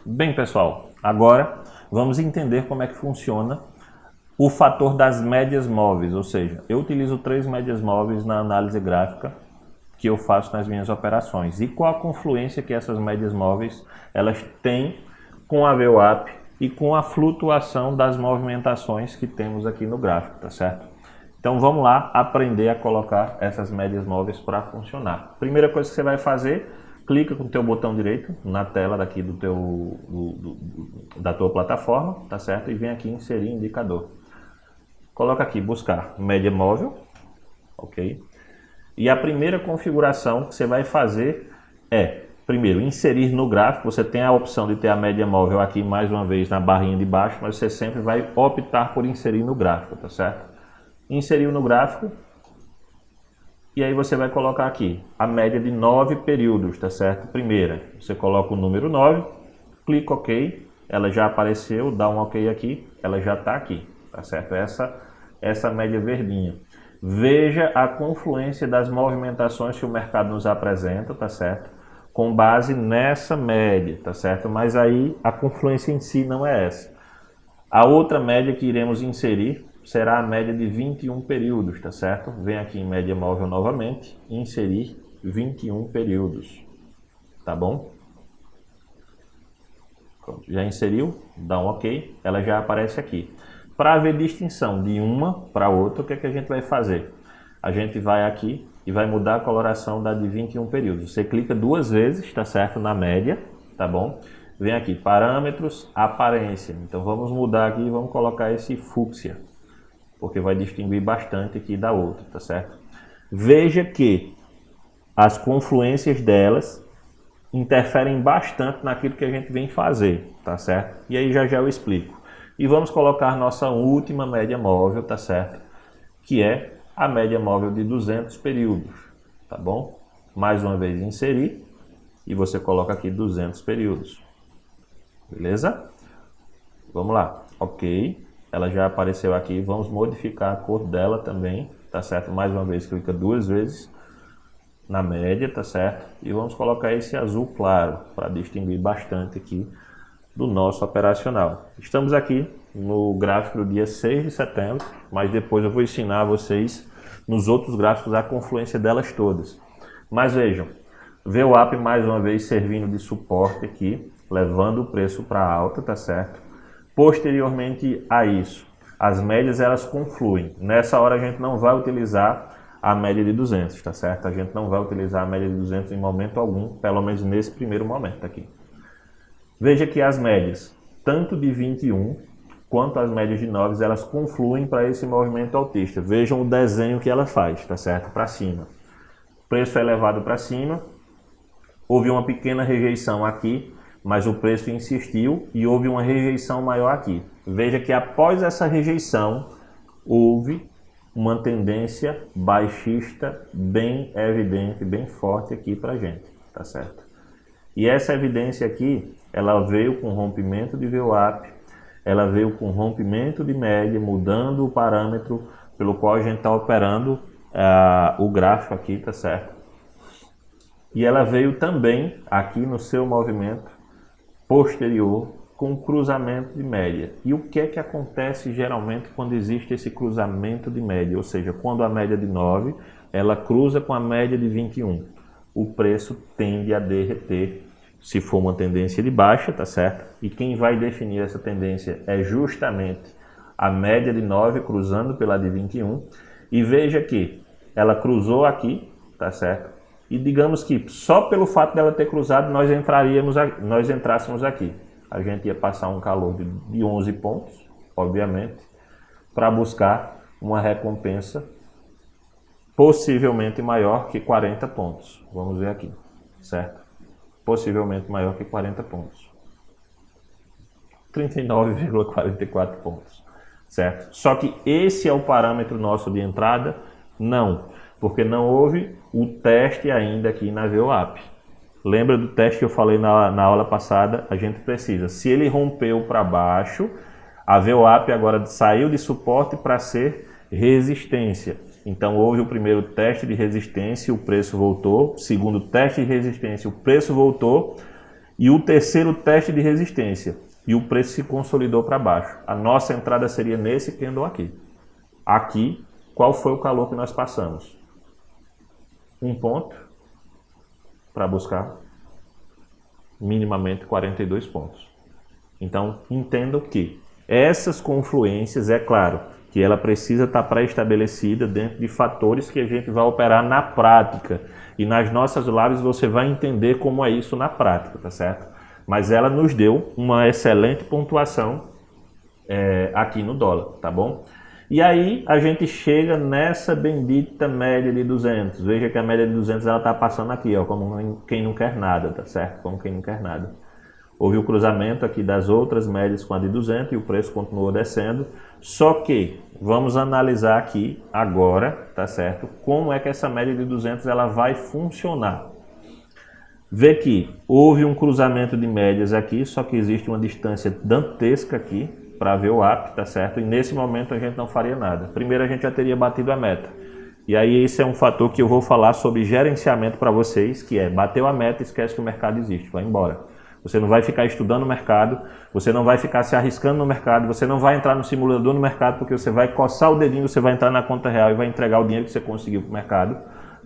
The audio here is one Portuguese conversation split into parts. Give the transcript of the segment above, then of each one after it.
Bem, pessoal, agora vamos entender como é que funciona o fator das médias móveis, ou seja, eu utilizo 3 médias móveis na análise gráfica que eu faço nas minhas operações. E qual a confluência que essas médias móveis elas têm com a VWAP e com a flutuação das movimentações que temos aqui no gráfico, tá certo? Então vamos lá aprender a colocar essas médias móveis para funcionar. Primeira coisa que você vai fazer, clica com o teu botão direito na tela daqui da tua plataforma, tá certo? E vem aqui em inserir indicador. Coloca aqui buscar média móvel, ok? E a primeira configuração que você vai fazer é, primeiro, inserir no gráfico. Você tem a opção de ter a média móvel aqui mais uma vez na barrinha de baixo, mas você sempre vai optar por inserir no gráfico, tá certo? Inseriu no gráfico, e aí você vai colocar aqui a média de 9 períodos, tá certo? Primeira, você coloca o número 9, clica OK, ela já apareceu, dá um OK aqui, ela já está aqui, tá certo? Essa média verdinha. Veja a confluência das movimentações que o mercado nos apresenta, tá certo? Com base nessa média, tá certo? Mas aí a confluência em si não é essa. A outra média que iremos inserir será a média de 21 períodos, tá certo? Vem aqui em média móvel novamente, inserir 21 períodos, tá bom? Pronto, já inseriu, dá um OK, ela já aparece aqui. Para haver distinção de uma para outra, o que é que a gente vai fazer? A gente vai aqui e vai mudar a coloração da de 21 períodos. Você clica 2 vezes, tá certo? Na média, tá bom? Vem aqui, parâmetros, aparência. Então vamos mudar aqui e vamos colocar esse fúcsia, porque vai distinguir bastante aqui da outra, tá certo? Veja que as confluências delas interferem bastante naquilo que a gente vem fazer, tá certo? E aí já eu explico. E vamos colocar nossa última média móvel, tá certo? Que é a média móvel de 200 períodos, tá bom? Mais uma vez inserir e você coloca aqui 200 períodos. Beleza? Vamos lá. OK. Ela já apareceu aqui, vamos modificar a cor dela também, tá certo? Mais uma vez, clica 2 vezes na média, tá certo? E vamos colocar esse azul claro, para distinguir bastante aqui do nosso operacional. Estamos aqui no gráfico do dia 6 de setembro, mas depois eu vou ensinar a vocês nos outros gráficos a confluência delas todas. Mas vejam, VWAP mais uma vez servindo de suporte aqui, levando o preço para alta, tá certo? Posteriormente a isso, as médias elas confluem. Nessa hora a gente não vai utilizar a média de 200, tá certo? A gente não vai utilizar a média de 200 em momento algum, pelo menos nesse primeiro momento aqui. Veja que as médias, tanto de 21 quanto as médias de 9, elas confluem para esse movimento altista. Vejam o desenho que ela faz, tá certo? Para cima. Preço elevado para cima, houve uma pequena rejeição aqui, mas o preço insistiu e houve uma rejeição maior aqui. Veja que após essa rejeição, houve uma tendência baixista bem evidente, bem forte aqui para a gente, tá certo? E essa evidência aqui, ela veio com rompimento de VWAP, ela veio com rompimento de média, mudando o parâmetro pelo qual a gente está operando o gráfico aqui, tá certo? E ela veio também aqui no seu movimento posterior com cruzamento de média. E o que é que acontece geralmente quando existe esse cruzamento de média? Ou seja, quando a média de 9 ela cruza com a média de 21, o preço tende a derreter se for uma tendência de baixa, tá certo? E quem vai definir essa tendência é justamente a média de 9 cruzando pela de 21. E veja que ela cruzou aqui, tá certo? E digamos que só pelo fato dela ter cruzado, nós entrássemos aqui. A gente ia passar um calor de 11 pontos, obviamente, para buscar uma recompensa possivelmente maior que 40 pontos. Vamos ver aqui, certo? Possivelmente maior que 40 pontos. 39,44 pontos, certo? Só que esse é o parâmetro nosso de entrada? Não, porque não houve o teste ainda aqui na VWAP. Lembra do teste que eu falei na aula passada? A gente precisa, se ele rompeu para baixo, a VWAP agora saiu de suporte para ser resistência. Então houve o primeiro teste de resistência, o preço voltou. Segundo teste de resistência, o preço voltou. e o terceiro teste de resistência, e o preço se consolidou para baixo. A nossa entrada seria nesse candle aqui. Aqui, qual foi o calor que nós passamos? Um ponto para buscar minimamente 42 pontos. Então, entendam que essas confluências, é claro, que ela precisa estar pré-estabelecida dentro de fatores que a gente vai operar na prática. E nas nossas lives você vai entender como é isso na prática, tá certo? Mas ela nos deu uma excelente pontuação aqui no dólar, tá bom? E aí a gente chega nessa bendita média de 200. Veja que a média de 200 ela está passando aqui, ó, como quem não quer nada, tá certo? Como quem não quer nada. Houve o cruzamento aqui das outras médias com a de 200 e o preço continuou descendo. Só que vamos analisar aqui agora, tá certo? Como é que essa média de 200 ela vai funcionar. Vê que houve um cruzamento de médias aqui, só que existe uma distância dantesca aqui para ver o up, tá certo? E nesse momento a gente não faria nada. Primeiro a gente já teria batido a meta. E aí esse é um fator que eu vou falar sobre gerenciamento para vocês, que é bateu a meta, esquece que o mercado existe, vai embora. Você não vai ficar estudando o mercado, você não vai ficar se arriscando no mercado, você não vai entrar no simulador no mercado, porque você vai coçar o dedinho, você vai entrar na conta real e vai entregar o dinheiro que você conseguiu para o mercado,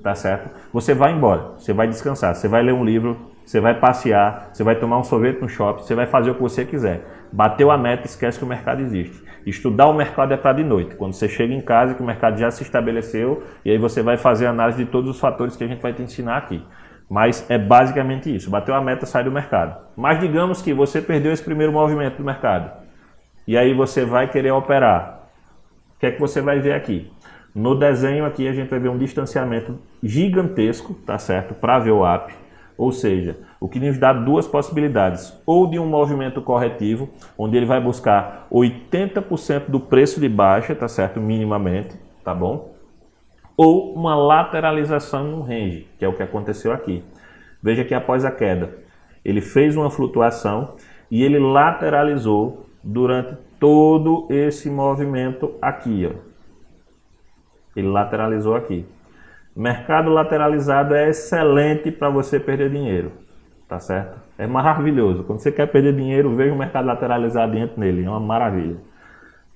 tá certo? Você vai embora, você vai descansar, você vai ler um livro, você vai passear, você vai tomar um sorvete no shopping, você vai fazer o que você quiser. Bateu a meta, esquece que o mercado existe. Estudar o mercado é para de noite, quando você chega em casa que o mercado já se estabeleceu, e aí você vai fazer análise de todos os fatores que a gente vai te ensinar aqui. Mas é basicamente isso, bateu a meta, sai do mercado. Mas digamos que você perdeu esse primeiro movimento do mercado. E aí você vai querer operar. O que é que você vai ver aqui? No desenho aqui a gente vai ver um distanciamento gigantesco, tá certo? Para ver o up. Ou seja, o que nos dá duas possibilidades. Ou de um movimento corretivo, onde ele vai buscar 80% do preço de baixa, tá certo? Minimamente, tá bom? Ou uma lateralização no range, que é o que aconteceu aqui. Veja que após a queda, ele fez uma flutuação e ele lateralizou durante todo esse movimento aqui, ó. Ele lateralizou aqui. Mercado lateralizado é excelente para você perder dinheiro, tá certo? É maravilhoso. Quando você quer perder dinheiro, veja o mercado lateralizado e entre nele, é uma maravilha,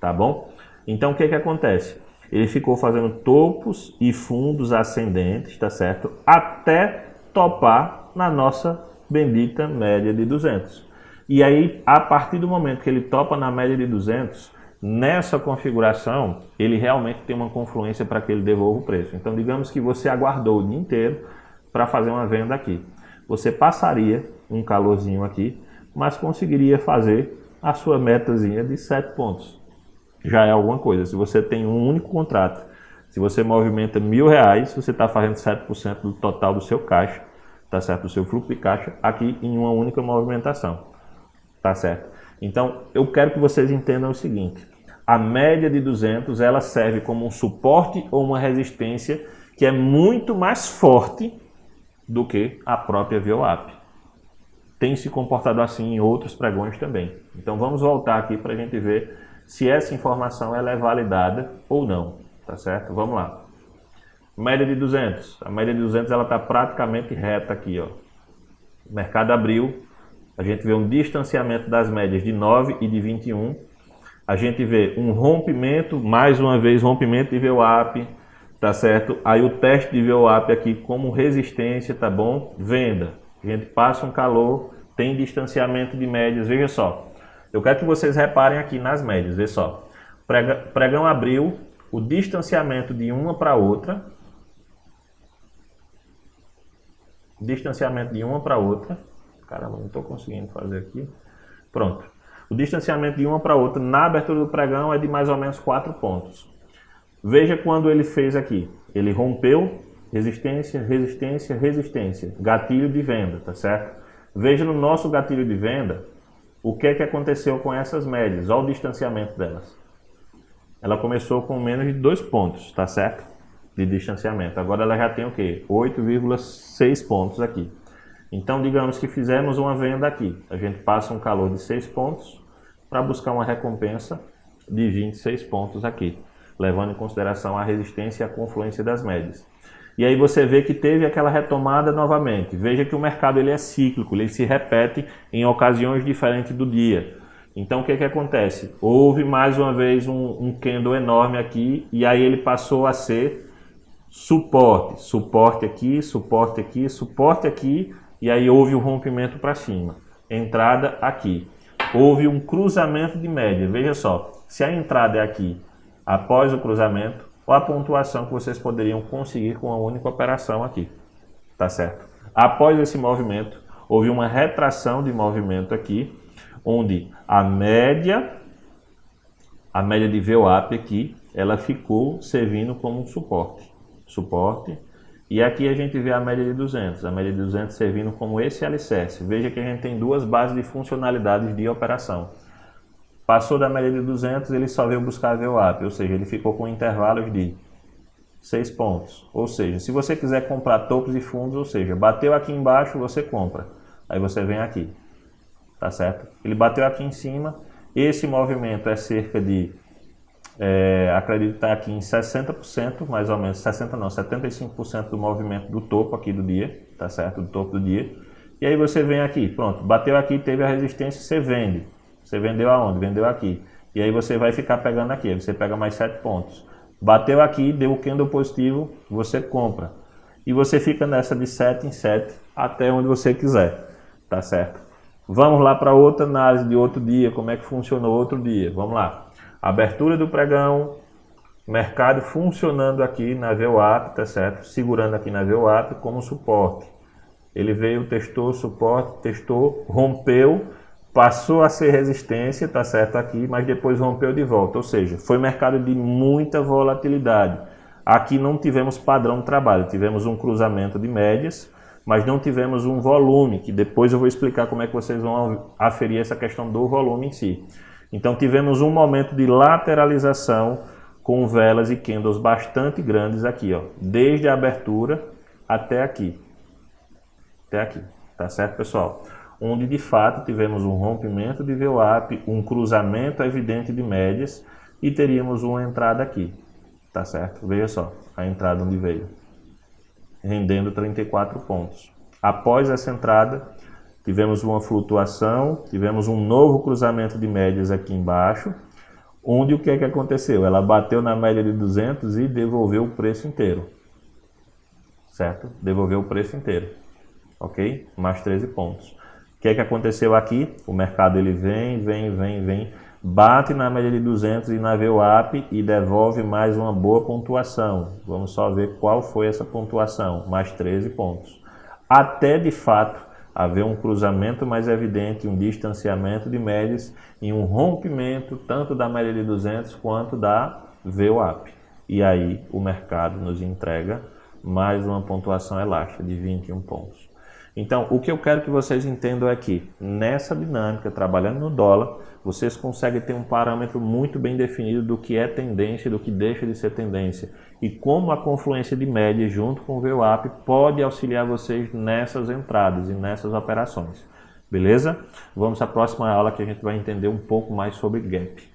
tá bom? Então o que que acontece? Ele ficou fazendo topos e fundos ascendentes, tá certo? Até topar na nossa bendita média de 200. E aí, a partir do momento que ele topa na média de 200, nessa configuração, ele realmente tem uma confluência para que ele devolva o preço. Então, digamos que você aguardou o dia inteiro para fazer uma venda aqui. Você passaria um calorzinho aqui, mas conseguiria fazer a sua metazinha de 7 pontos. Já é alguma coisa. Se você tem um único contrato, se você movimenta R$1.000, você está fazendo 7% do total do seu caixa, tá certo? Do seu fluxo de caixa aqui em uma única movimentação, tá certo? Então, eu quero que vocês entendam o seguinte: a média de 200 ela serve como um suporte ou uma resistência que é muito mais forte do que a própria VWAP. Tem se comportado assim em outros pregões também. Então, vamos voltar aqui para a gente ver se essa informação ela é validada ou não, tá certo? Vamos lá. Média de 200. A média de 200 ela está praticamente reta aqui, ó. O mercado abriu, a gente vê um distanciamento das médias de 9 e de 21. A gente vê um rompimento, mais uma vez rompimento de VWAP, tá certo? Aí o teste de VWAP aqui como resistência, tá bom? Venda. A gente passa um calor, tem distanciamento de médias, veja só. Eu quero que vocês reparem aqui nas médias, vê só. Pregão abriu, o distanciamento de uma para outra. Distanciamento de uma para outra. Caramba, não estou conseguindo fazer aqui. Pronto. O distanciamento de uma para outra na abertura do pregão é de mais ou menos 4 pontos. Veja quando ele fez aqui. Ele rompeu, resistência, resistência, resistência. Gatilho de venda, tá certo? Veja no nosso gatilho de venda. O que é que aconteceu com essas médias? Olha o distanciamento delas. Ela começou com menos de 2 pontos, tá certo? De distanciamento. Agora ela já tem o quê? 8,6 pontos aqui. Então, digamos que fizemos uma venda aqui. A gente passa um calor de 6 pontos para buscar uma recompensa de 26 pontos aqui, levando em consideração a resistência e a confluência das médias. E aí você vê que teve aquela retomada novamente. Veja que o mercado ele é cíclico, ele se repete em ocasiões diferentes do dia. Então o que acontece? Houve mais uma vez um candle enorme aqui e aí ele passou a ser suporte. Suporte aqui, suporte aqui, suporte aqui e aí houve o rompimento para cima. Entrada aqui. Houve um cruzamento de média. Veja só, se a entrada é aqui após o cruzamento, ou a pontuação que vocês poderiam conseguir com a única operação aqui, tá certo? Após esse movimento, houve uma retração de movimento aqui, onde a média de VWAP aqui, ela ficou servindo como um suporte, e aqui a gente vê a média de 200, servindo como esse alicerce. Veja que a gente tem duas bases de funcionalidades de operação. Passou da média de 200, ele só veio buscar VWAP, ou seja, ele ficou com intervalos de 6 pontos. Ou seja, se você quiser comprar topos e fundos, ou seja, bateu aqui embaixo, você compra. Aí você vem aqui, tá certo? Ele bateu aqui em cima, esse movimento é cerca de, acredito que está aqui em 60%, mais ou menos, 60 não, 75% do movimento do topo aqui do dia, tá certo? Do topo do dia. E aí você vem aqui, pronto, bateu aqui, teve a resistência, você vende. Você vendeu aonde? Vendeu aqui. E aí você vai ficar pegando aqui. Aí você pega mais 7 pontos. Bateu aqui, deu o candle positivo, você compra. E você fica nessa de 7 em 7 até onde você quiser. Tá certo? Vamos lá para outra análise de outro dia. Como é que funcionou outro dia? Vamos lá. Abertura do pregão. Mercado funcionando aqui na VWAP, tá certo? Segurando aqui na VWAP como suporte. Ele veio, testou suporte, testou, rompeu. Passou a ser resistência, tá certo aqui, mas depois rompeu de volta, ou seja, foi mercado de muita volatilidade. Aqui não tivemos padrão de trabalho, tivemos um cruzamento de médias, mas não tivemos um volume, que depois eu vou explicar como é que vocês vão aferir essa questão do volume em si. Então tivemos um momento de lateralização com velas e candles bastante grandes aqui, ó, desde a abertura até aqui, tá certo, pessoal? Onde de fato tivemos um rompimento de VWAP, um cruzamento evidente de médias e teríamos uma entrada aqui, tá certo? Veja só a entrada onde veio, rendendo 34 pontos. Após essa entrada, tivemos uma flutuação, tivemos um novo cruzamento de médias aqui embaixo, onde o que é que aconteceu? Ela bateu na média de 200 e devolveu o preço inteiro, certo? Devolveu o preço inteiro, ok? Mais 13 pontos. O que é que aconteceu aqui? O mercado ele vem, bate na média de 200 e na VWAP e devolve mais uma boa pontuação. Vamos só ver qual foi essa pontuação, mais 13 pontos. Até de fato haver um cruzamento mais evidente, um distanciamento de médias e um rompimento tanto da média de 200 quanto da VWAP. E aí o mercado nos entrega mais uma pontuação elástica de 21 pontos. Então, o que eu quero que vocês entendam é que, nessa dinâmica, trabalhando no dólar, vocês conseguem ter um parâmetro muito bem definido do que é tendência e do que deixa de ser tendência. E como a confluência de média junto com o VWAP pode auxiliar vocês nessas entradas e nessas operações. Beleza? Vamos à próxima aula que a gente vai entender um pouco mais sobre gap.